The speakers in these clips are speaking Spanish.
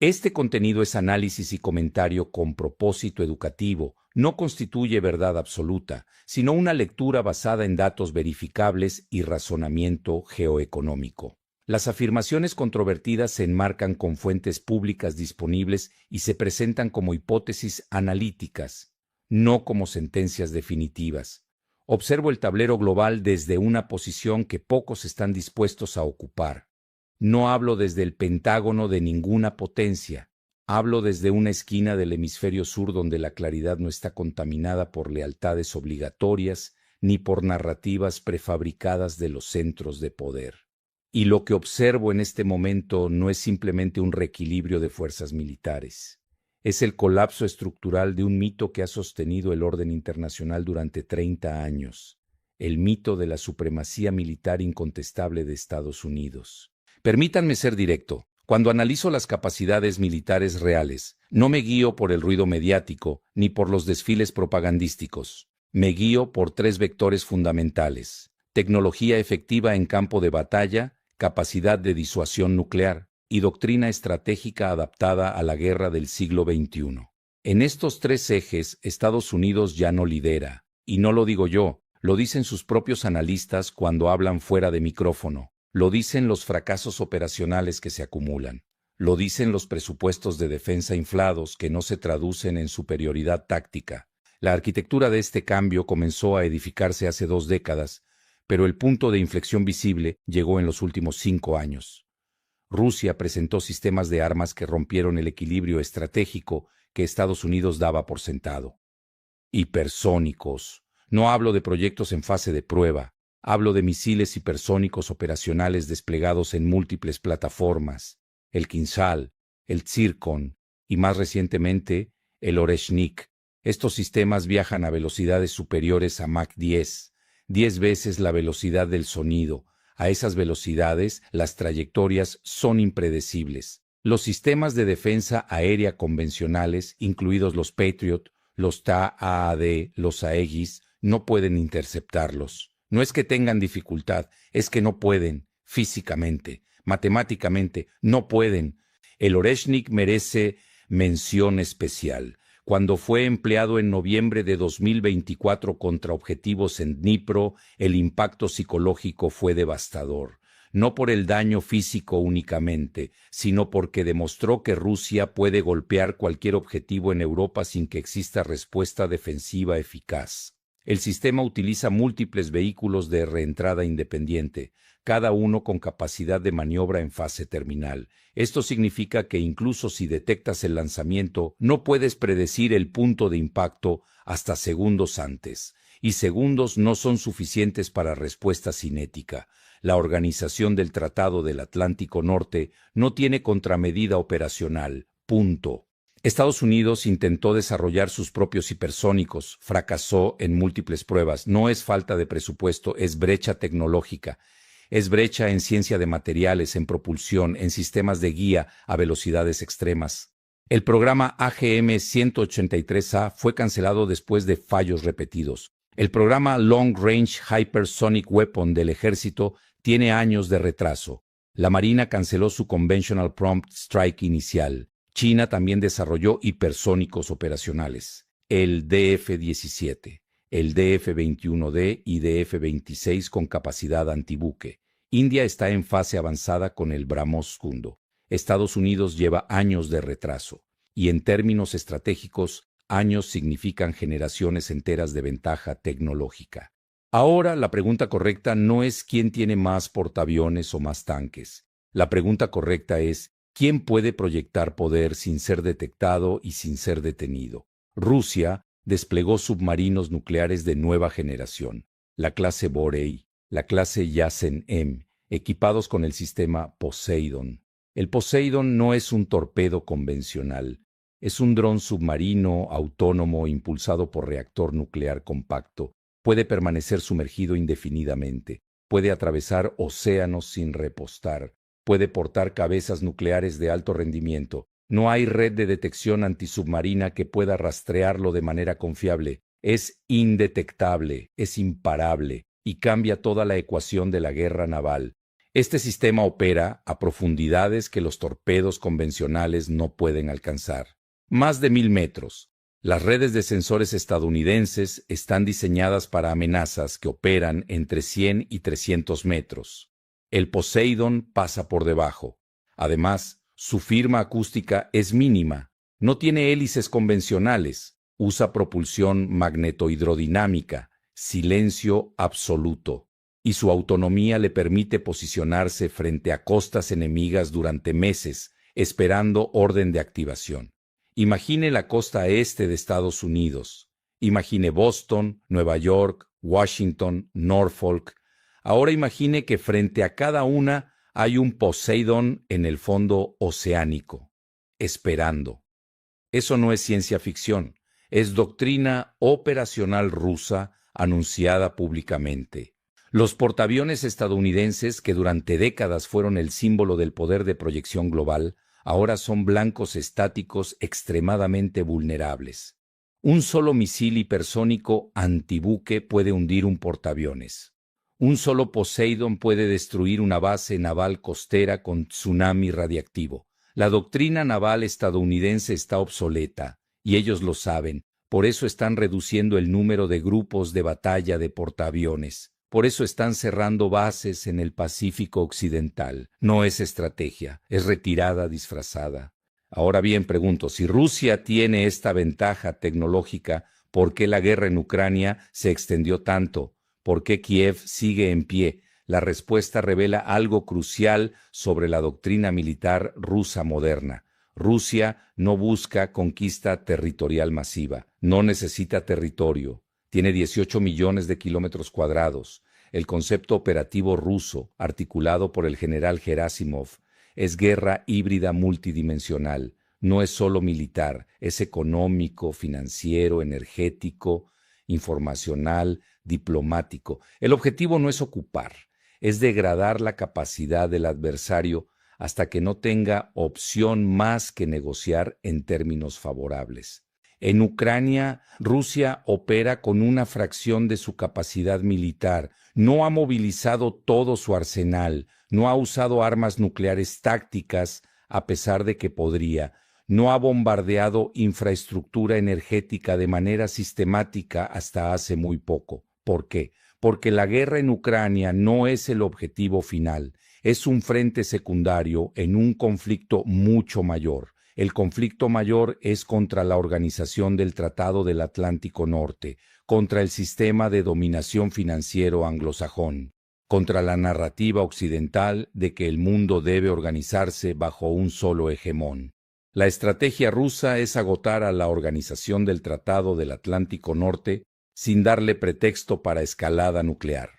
Este contenido es análisis y comentario con propósito educativo, no constituye verdad absoluta, sino una lectura basada en datos verificables y razonamiento geoeconómico. Las afirmaciones controvertidas se enmarcan con fuentes públicas disponibles y se presentan como hipótesis analíticas, no como sentencias definitivas. Observo el tablero global desde una posición que pocos están dispuestos a ocupar. No hablo desde el pentágono de ninguna potencia. Hablo desde una esquina del hemisferio sur donde la claridad no está contaminada por lealtades obligatorias ni por narrativas prefabricadas de los centros de poder. Y lo que observo en este momento no es simplemente un reequilibrio de fuerzas militares. Es el colapso estructural de un mito que ha sostenido el orden internacional durante 30 años, el mito de la supremacía militar incontestable de Estados Unidos. Permítanme ser directo. Cuando analizo las capacidades militares reales, no me guío por el ruido mediático ni por los desfiles propagandísticos. Me guío por tres vectores fundamentales: tecnología efectiva en campo de batalla, capacidad de disuasión nuclear y doctrina estratégica adaptada a la guerra del siglo XXI. En estos tres ejes, Estados Unidos ya no lidera, y no lo digo yo, lo dicen sus propios analistas cuando hablan fuera de micrófono. Lo dicen los fracasos operacionales que se acumulan. Lo dicen los presupuestos de defensa inflados que no se traducen en superioridad táctica. La arquitectura de este cambio comenzó a edificarse hace 2 décadas, pero el punto de inflexión visible llegó en los últimos 5 años. Rusia presentó sistemas de armas que rompieron el equilibrio estratégico que Estados Unidos daba por sentado. Hipersónicos. No hablo de proyectos en fase de prueba. Hablo de misiles hipersónicos operacionales desplegados en múltiples plataformas, el Kinzhal, el Zircon y más recientemente el Oreshnik. Estos sistemas viajan a velocidades superiores a Mach 10, 10 veces la velocidad del sonido. A esas velocidades, las trayectorias son impredecibles. Los sistemas de defensa aérea convencionales, incluidos los Patriot, los THAAD, los Aegis, no pueden interceptarlos. No es que tengan dificultad, es que no pueden, físicamente, matemáticamente, no pueden. El Oreshnik merece mención especial. Cuando fue empleado en noviembre de 2024 contra objetivos en Dnipro, el impacto psicológico fue devastador. No por el daño físico únicamente, sino porque demostró que Rusia puede golpear cualquier objetivo en Europa sin que exista respuesta defensiva eficaz. El sistema utiliza múltiples vehículos de reentrada independiente, cada uno con capacidad de maniobra en fase terminal. Esto significa que incluso si detectas el lanzamiento, no puedes predecir el punto de impacto hasta segundos antes, y segundos no son suficientes para respuesta cinética. La Organización del Tratado del Atlántico Norte no tiene contramedida operacional. Punto. Estados Unidos intentó desarrollar sus propios hipersónicos, fracasó en múltiples pruebas. No es falta de presupuesto, es brecha tecnológica. Es brecha en ciencia de materiales, en propulsión, en sistemas de guía a velocidades extremas. El programa AGM-183A fue cancelado después de fallos repetidos. El programa Long Range Hypersonic Weapon del Ejército tiene años de retraso. La Marina canceló su Conventional Prompt Strike inicial. China también desarrolló hipersónicos operacionales, el DF-17, el DF-21D y DF-26 con capacidad antibuque. India está en fase avanzada con el BrahMos II. Estados Unidos lleva años de retraso, y en términos estratégicos, años significan generaciones enteras de ventaja tecnológica. Ahora, la pregunta correcta no es quién tiene más portaaviones o más tanques. La pregunta correcta es, ¿quién puede proyectar poder sin ser detectado y sin ser detenido? Rusia desplegó submarinos nucleares de nueva generación, la clase Borei, la clase Yasen-M, equipados con el sistema Poseidon. El Poseidon no es un torpedo convencional, es un dron submarino autónomo impulsado por reactor nuclear compacto. Puede permanecer sumergido indefinidamente, puede atravesar océanos sin repostar, puede portar cabezas nucleares de alto rendimiento. No hay red de detección antisubmarina que pueda rastrearlo de manera confiable. Es indetectable, es imparable y cambia toda la ecuación de la guerra naval. Este sistema opera a profundidades que los torpedos convencionales no pueden alcanzar. Más de 1000 metros. Las redes de sensores estadounidenses están diseñadas para amenazas que operan entre 100 y 300 metros. El Poseidon pasa por debajo. Además, su firma acústica es mínima. No tiene hélices convencionales. Usa propulsión magnetohidrodinámica. Silencio absoluto. Y su autonomía le permite posicionarse frente a costas enemigas durante meses, esperando orden de activación. Imagine la costa este de Estados Unidos. Imagine Boston, Nueva York, Washington, Norfolk. Ahora imagine que frente a cada una hay un Poseidon en el fondo oceánico, esperando. Eso no es ciencia ficción, es doctrina operacional rusa anunciada públicamente. Los portaaviones estadounidenses, que durante décadas fueron el símbolo del poder de proyección global, ahora son blancos estáticos extremadamente vulnerables. Un solo misil hipersónico antibuque puede hundir un portaaviones. Un solo Poseidon puede destruir una base naval costera con tsunami radiactivo. La doctrina naval estadounidense está obsoleta, y ellos lo saben. Por eso están reduciendo el número de grupos de batalla de portaaviones. Por eso están cerrando bases en el Pacífico Occidental. No es estrategia, es retirada disfrazada. Ahora bien, pregunto, si Rusia tiene esta ventaja tecnológica, ¿por qué la guerra en Ucrania se extendió tanto? ¿Por qué Kiev sigue en pie? La respuesta revela algo crucial sobre la doctrina militar rusa moderna. Rusia no busca conquista territorial masiva, no necesita territorio. Tiene 18 millones de kilómetros cuadrados. El concepto operativo ruso, articulado por el general Gerasimov, es guerra híbrida multidimensional. No es solo militar, es económico, financiero, energético, informacional, diplomático. El objetivo no es ocupar, es degradar la capacidad del adversario hasta que no tenga opción más que negociar en términos favorables. En Ucrania, Rusia opera con una fracción de su capacidad militar, no ha movilizado todo su arsenal, no ha usado armas nucleares tácticas a pesar de que podría, no ha bombardeado infraestructura energética de manera sistemática hasta hace muy poco. ¿Por qué? Porque la guerra en Ucrania no es el objetivo final, es un frente secundario en un conflicto mucho mayor. El conflicto mayor es contra la organización del Tratado del Atlántico Norte, contra el sistema de dominación financiero anglosajón, contra la narrativa occidental de que el mundo debe organizarse bajo un solo hegemón. La estrategia rusa es agotar a la organización del Tratado del Atlántico Norte sin darle pretexto para escalada nuclear.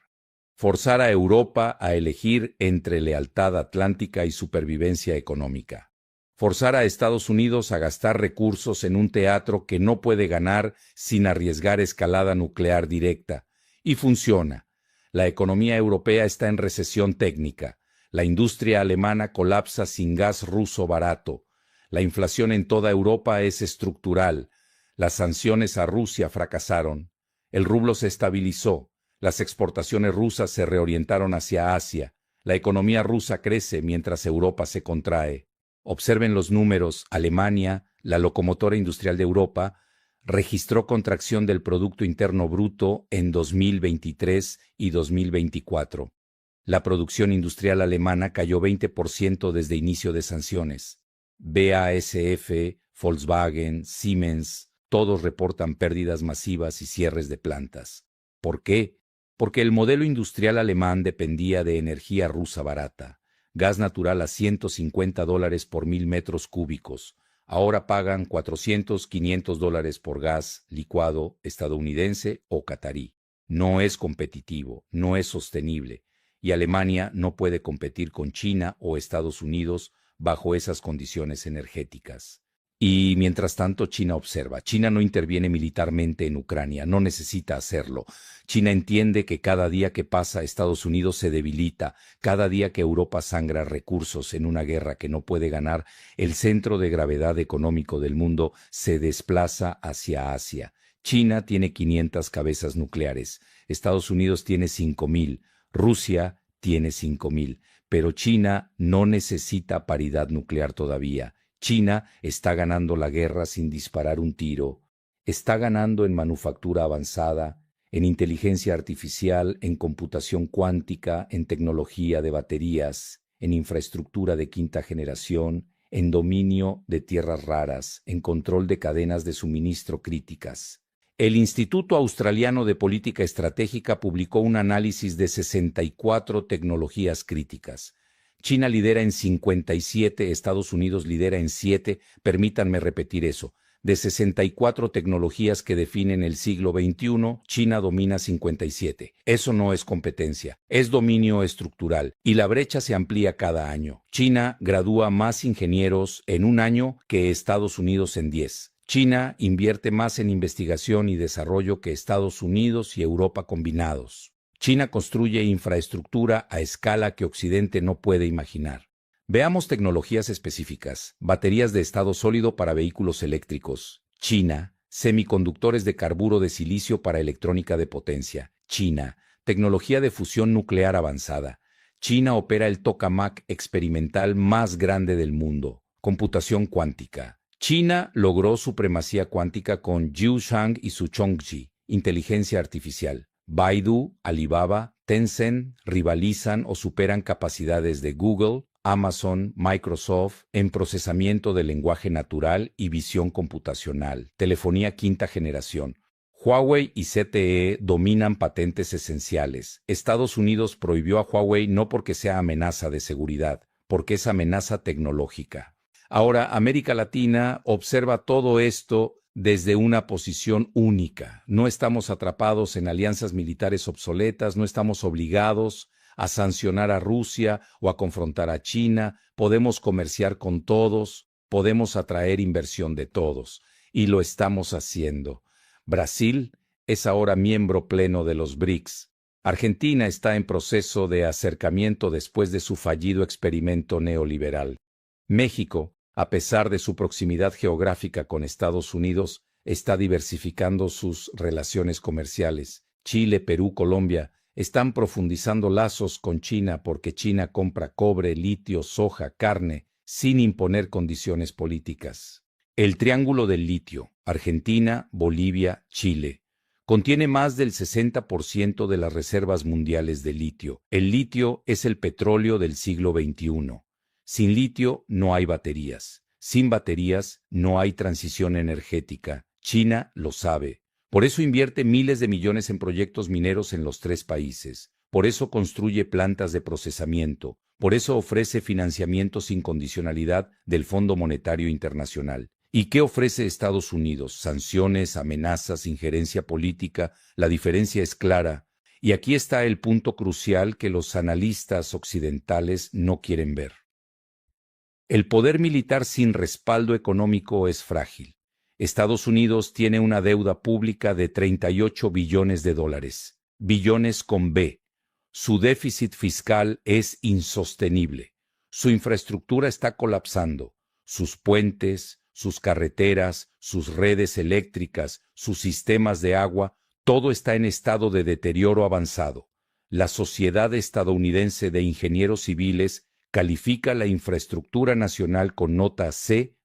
Forzar a Europa a elegir entre lealtad atlántica y supervivencia económica. Forzar a Estados Unidos a gastar recursos en un teatro que no puede ganar sin arriesgar escalada nuclear directa. Y funciona. La economía europea está en recesión técnica. La industria alemana colapsa sin gas ruso barato. La inflación en toda Europa es estructural. Las sanciones a Rusia fracasaron. El rublo se estabilizó. Las exportaciones rusas se reorientaron hacia Asia. La economía rusa crece mientras Europa se contrae. Observen los números. Alemania, la locomotora industrial de Europa, registró contracción del Producto Interno Bruto en 2023 y 2024. La producción industrial alemana cayó 20% desde inicio de sanciones. BASF, Volkswagen, Siemens, todos reportan pérdidas masivas y cierres de plantas. ¿Por qué? Porque el modelo industrial alemán dependía de energía rusa barata. Gas natural a $150 por 1000 metros cúbicos. Ahora pagan $400, $500 por gas licuado estadounidense o catarí. No es competitivo, no es sostenible, y Alemania no puede competir con China o Estados Unidos bajo esas condiciones energéticas. Y mientras tanto, China observa. China no interviene militarmente en Ucrania, no necesita hacerlo. China entiende que cada día que pasa Estados Unidos se debilita, cada día que Europa sangra recursos en una guerra que no puede ganar, el centro de gravedad económico del mundo se desplaza hacia Asia. China tiene 500 cabezas nucleares, Estados Unidos tiene 5000, Rusia tiene 5000. Pero China no necesita paridad nuclear todavía. China está ganando la guerra sin disparar un tiro. Está ganando en manufactura avanzada, en inteligencia artificial, en computación cuántica, en tecnología de baterías, en infraestructura de quinta generación, en dominio de tierras raras, en control de cadenas de suministro críticas. El Instituto Australiano de Política Estratégica publicó un análisis de 64 tecnologías críticas. China lidera en 57, Estados Unidos lidera en 7, permítanme repetir eso. De 64 tecnologías que definen el siglo XXI, China domina 57. Eso no es competencia, es dominio estructural, y la brecha se amplía cada año. China gradúa más ingenieros en un año que Estados Unidos en 10. China invierte más en investigación y desarrollo que Estados Unidos y Europa combinados. China construye infraestructura a escala que Occidente no puede imaginar. Veamos tecnologías específicas. Baterías de estado sólido para vehículos eléctricos. China. Semiconductores de carburo de silicio para electrónica de potencia. China. Tecnología de fusión nuclear avanzada. China opera el tokamak experimental más grande del mundo. Computación cuántica. China logró supremacía cuántica con Jiushang y su Chongqi. Inteligencia artificial. Baidu, Alibaba, Tencent rivalizan o superan capacidades de Google, Amazon, Microsoft en procesamiento de lenguaje natural y visión computacional, telefonía quinta generación. Huawei y ZTE dominan patentes esenciales. Estados Unidos prohibió a Huawei no porque sea amenaza de seguridad, porque es amenaza tecnológica. Ahora, América Latina observa todo esto desde una posición única. No estamos atrapados en alianzas militares obsoletas, no estamos obligados a sancionar a Rusia o a confrontar a China, podemos comerciar con todos, podemos atraer inversión de todos, y lo estamos haciendo. Brasil es ahora miembro pleno de los BRICS. Argentina está en proceso de acercamiento después de su fallido experimento neoliberal. México, a pesar de su proximidad geográfica con Estados Unidos, está diversificando sus relaciones comerciales. Chile, Perú, Colombia están profundizando lazos con China porque China compra cobre, litio, soja, carne, sin imponer condiciones políticas. El Triángulo del Litio, Argentina, Bolivia, Chile, contiene más del 60% de las reservas mundiales de litio. El litio es el petróleo del siglo XXI. Sin litio no hay baterías. Sin baterías no hay transición energética. China lo sabe. Por eso invierte miles de millones en proyectos mineros en los 3 países. Por eso construye plantas de procesamiento. Por eso ofrece financiamiento sin condicionalidad del Fondo Monetario Internacional. ¿Y qué ofrece Estados Unidos? Sanciones, amenazas, injerencia política. La diferencia es clara. Y aquí está el punto crucial que los analistas occidentales no quieren ver. El poder militar sin respaldo económico es frágil. Estados Unidos tiene una deuda pública de 38 billones de dólares, billones con B. Su déficit fiscal es insostenible. Su infraestructura está colapsando. Sus puentes, sus carreteras, sus redes eléctricas, sus sistemas de agua, todo está en estado de deterioro avanzado. La Sociedad Estadounidense de Ingenieros Civiles califica la infraestructura nacional con nota C-,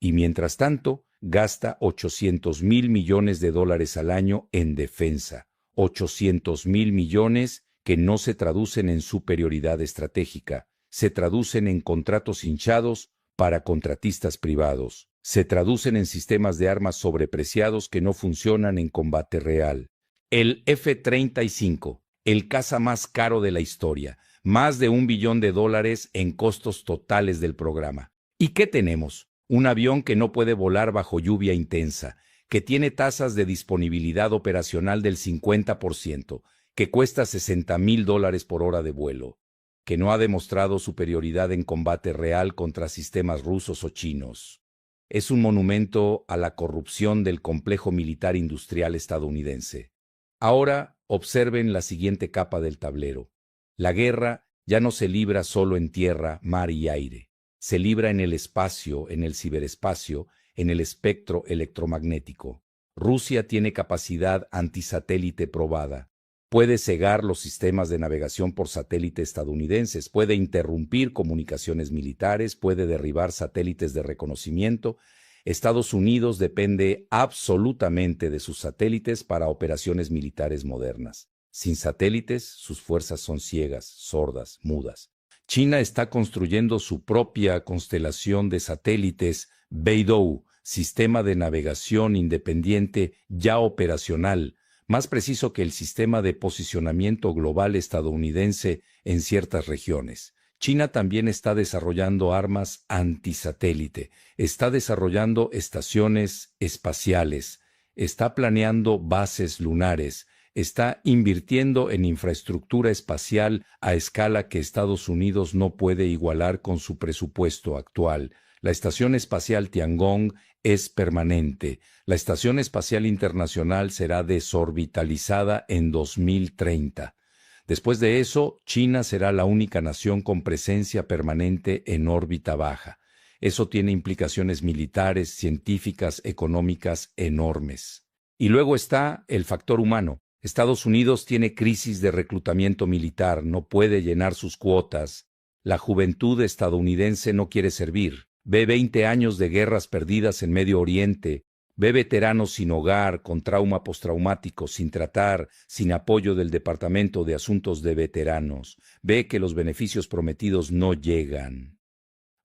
y mientras tanto gasta 800,000 millones de dólares al año en defensa, 800,000 millones que no se traducen en superioridad estratégica, se traducen en contratos hinchados para contratistas privados, se traducen en sistemas de armas sobrepreciados que no funcionan en combate real. El F-35, el caza más caro de la historia, más de $1 billón en costos totales del programa. ¿Y qué tenemos? Un avión que no puede volar bajo lluvia intensa, que tiene tasas de disponibilidad operacional del 50%, que cuesta $60,000 por hora de vuelo, que no ha demostrado superioridad en combate real contra sistemas rusos o chinos. Es un monumento a la corrupción del complejo militar industrial estadounidense. Ahora observen la siguiente capa del tablero. La guerra ya no se libra solo en tierra, mar y aire. Se libra en el espacio, en el ciberespacio, en el espectro electromagnético. Rusia tiene capacidad antisatélite probada. puede cegar los sistemas de navegación por satélite estadounidenses, puede interrumpir comunicaciones militares, puede derribar satélites de reconocimiento. Estados Unidos depende absolutamente de sus satélites para operaciones militares modernas. Sin satélites, sus fuerzas son ciegas, sordas, mudas. China está construyendo su propia constelación de satélites Beidou, sistema de navegación independiente ya operacional, más preciso que el sistema de posicionamiento global estadounidense en ciertas regiones. China también está desarrollando armas antisatélite, está desarrollando estaciones espaciales, está planeando bases lunares, está invirtiendo en infraestructura espacial a escala que Estados Unidos no puede igualar con su presupuesto actual. La Estación Espacial Tiangong es permanente. La Estación Espacial Internacional será desorbitalizada en 2030. Después de eso, China será la única nación con presencia permanente en órbita baja. Eso tiene implicaciones militares, científicas, económicas enormes. Y luego está el factor humano. Estados Unidos tiene crisis de reclutamiento militar, no puede llenar sus cuotas. La juventud estadounidense no quiere servir. Ve 20 años de guerras perdidas en Medio Oriente. Ve veteranos sin hogar, con trauma postraumático, sin tratar, sin apoyo del Departamento de Asuntos de Veteranos. Ve que los beneficios prometidos no llegan.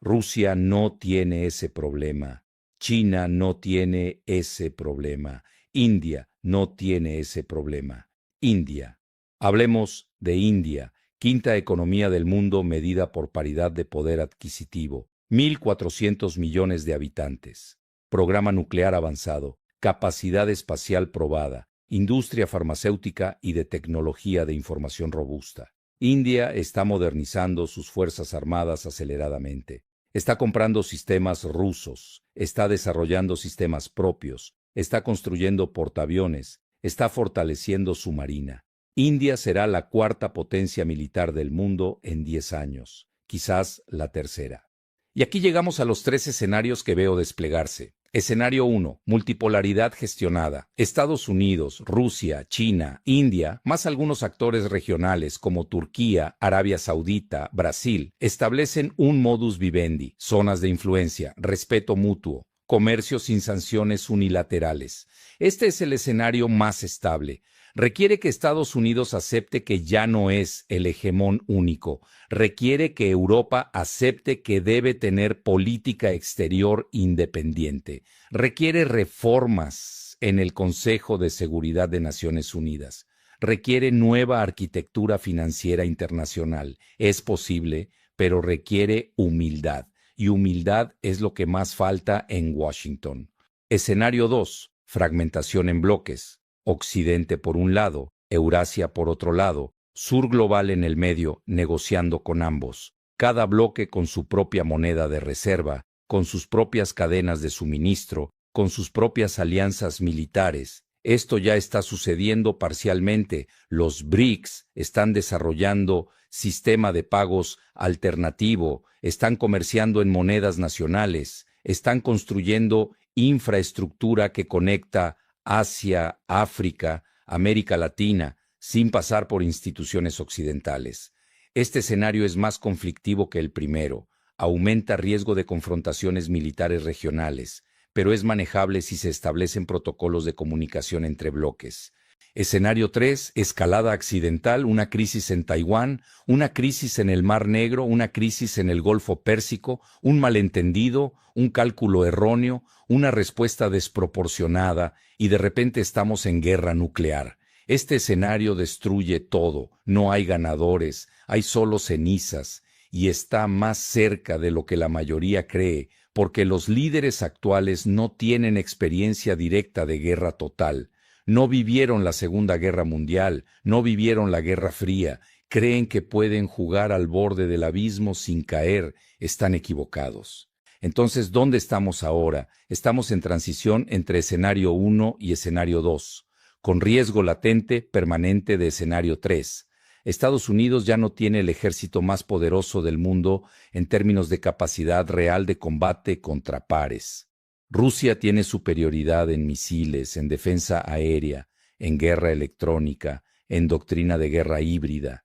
Rusia no tiene ese problema. China no tiene ese problema. India no tiene ese problema. India. Hablemos de India, quinta economía del mundo medida por paridad de poder adquisitivo. 1.400 millones de habitantes. Programa nuclear avanzado, capacidad espacial probada, industria farmacéutica y de tecnología de información robusta. India está modernizando sus fuerzas armadas aceleradamente. Está comprando sistemas rusos, está desarrollando sistemas propios, está construyendo portaaviones, está fortaleciendo su marina. India será la cuarta potencia militar del mundo en 10 años, quizás la tercera. Y aquí llegamos a los 3 escenarios que veo desplegarse. Escenario 1, multipolaridad gestionada. Estados Unidos, Rusia, China, India, más algunos actores regionales como Turquía, Arabia Saudita, Brasil, establecen un modus vivendi, zonas de influencia, respeto mutuo, comercio sin sanciones unilaterales. Este es el escenario más estable. Requiere que Estados Unidos acepte que ya no es el hegemón único. Requiere que Europa acepte que debe tener política exterior independiente. Requiere reformas en el Consejo de Seguridad de Naciones Unidas. Requiere nueva arquitectura financiera internacional. Es posible, pero requiere humildad. Y humildad es lo que más falta en Washington. Escenario 2. Fragmentación en bloques. Occidente por un lado, Eurasia por otro lado, Sur global en el medio, negociando con ambos. Cada bloque con su propia moneda de reserva, con sus propias cadenas de suministro, con sus propias alianzas militares. Esto ya está sucediendo parcialmente. Los BRICS están desarrollando sistema de pagos alternativo, están comerciando en monedas nacionales, están construyendo infraestructura que conecta Asia, África, América Latina, sin pasar por instituciones occidentales. Este escenario es más conflictivo que el primero, aumenta riesgo de confrontaciones militares regionales, pero es manejable si se establecen protocolos de comunicación entre bloques. Escenario 3, escalada accidental, una crisis en Taiwán, una crisis en el Mar Negro, una crisis en el Golfo Pérsico, un malentendido, un cálculo erróneo, una respuesta desproporcionada, y de repente estamos en guerra nuclear. Este escenario destruye todo, no hay ganadores, hay solo cenizas, y está más cerca de lo que la mayoría cree, porque los líderes actuales no tienen experiencia directa de guerra total. No vivieron la Segunda Guerra Mundial, no vivieron la Guerra Fría, creen que pueden jugar al borde del abismo sin caer, están equivocados. Entonces, ¿dónde estamos ahora? Estamos en transición entre escenario 1 y escenario 2, con riesgo latente permanente de escenario 3. Estados Unidos ya no tiene el ejército más poderoso del mundo en términos de capacidad real de combate contra pares. Rusia tiene superioridad en misiles, en defensa aérea, en guerra electrónica, en doctrina de guerra híbrida.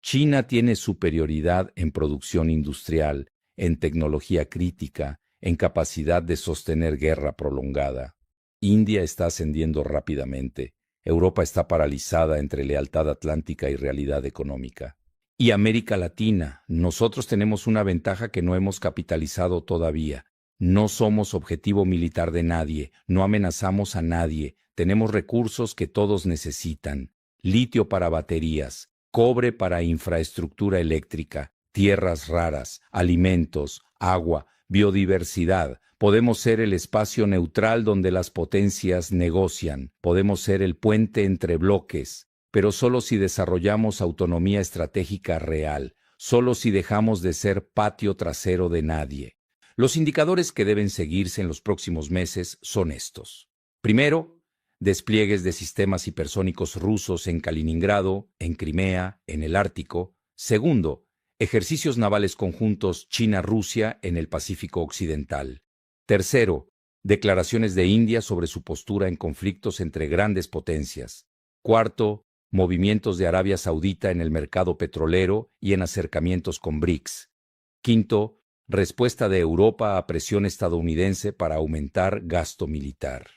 China tiene superioridad en producción industrial, en tecnología crítica, en capacidad de sostener guerra prolongada. India está ascendiendo rápidamente. Europa está paralizada entre lealtad atlántica y realidad económica. Y América Latina, nosotros tenemos una ventaja que no hemos capitalizado todavía. No somos objetivo militar de nadie, no amenazamos a nadie, tenemos recursos que todos necesitan. Litio para baterías, cobre para infraestructura eléctrica, tierras raras, alimentos, agua, biodiversidad. Podemos ser el espacio neutral donde las potencias negocian, podemos ser el puente entre bloques, pero solo si desarrollamos autonomía estratégica real, solo si dejamos de ser patio trasero de nadie. Los indicadores que deben seguirse en los próximos meses son estos. Primero, despliegues de sistemas hipersónicos rusos en Kaliningrado, en Crimea, en el Ártico. Segundo, ejercicios navales conjuntos China-Rusia en el Pacífico Occidental. Tercero, declaraciones de India sobre su postura en conflictos entre grandes potencias. Cuarto, movimientos de Arabia Saudita en el mercado petrolero y en acercamientos con BRICS. Quinto, respuesta de Europa a presión estadounidense para aumentar gasto militar.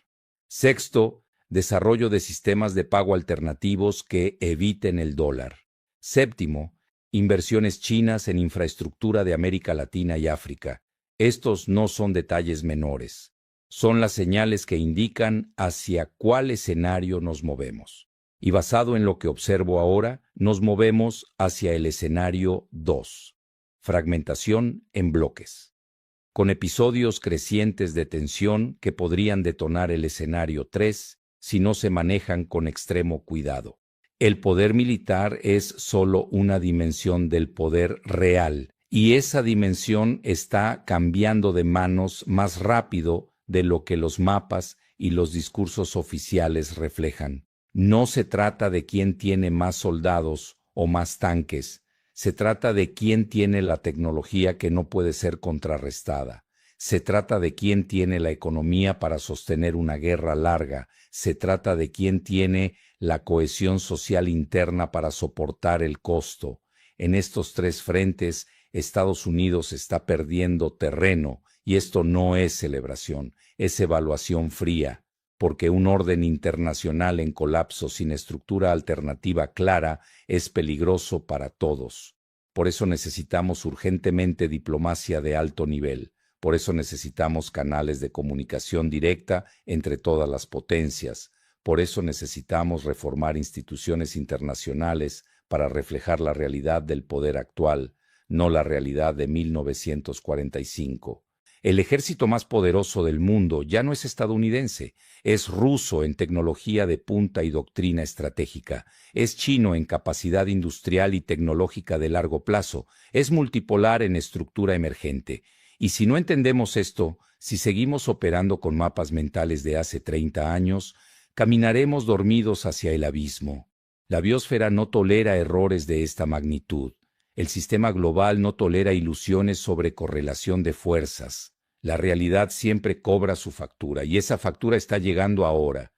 Sexto, desarrollo de sistemas de pago alternativos que eviten el dólar. Séptimo, inversiones chinas en infraestructura de América Latina y África. Estos no son detalles menores. Son las señales que indican hacia cuál escenario nos movemos. Y basado en lo que observo ahora, nos movemos hacia el escenario 2. Fragmentación en bloques, con episodios crecientes de tensión que podrían detonar el escenario 3 si no se manejan con extremo cuidado. El poder militar es solo una dimensión del poder real, y esa dimensión está cambiando de manos más rápido de lo que los mapas y los discursos oficiales reflejan. No se trata de quién tiene más soldados o más tanques, se trata de quién tiene la tecnología que no puede ser contrarrestada. Se trata de quién tiene la economía para sostener una guerra larga. Se trata de quién tiene la cohesión social interna para soportar el costo. En estos tres frentes, Estados Unidos está perdiendo terreno, y esto no es celebración, es evaluación fría, porque un orden internacional en colapso sin estructura alternativa clara es peligroso para todos. Por eso necesitamos urgentemente diplomacia de alto nivel. Por eso necesitamos canales de comunicación directa entre todas las potencias. Por eso necesitamos reformar instituciones internacionales para reflejar la realidad del poder actual, no la realidad de 1945. El ejército más poderoso del mundo ya no es estadounidense, es ruso en tecnología de punta y doctrina estratégica, es chino en capacidad industrial y tecnológica de largo plazo, es multipolar en estructura emergente. Y si no entendemos esto, si seguimos operando con mapas mentales de hace 30 años, caminaremos dormidos hacia el abismo. La biosfera no tolera errores de esta magnitud. El sistema global no tolera ilusiones sobre correlación de fuerzas. La realidad siempre cobra su factura, y esa factura está llegando ahora.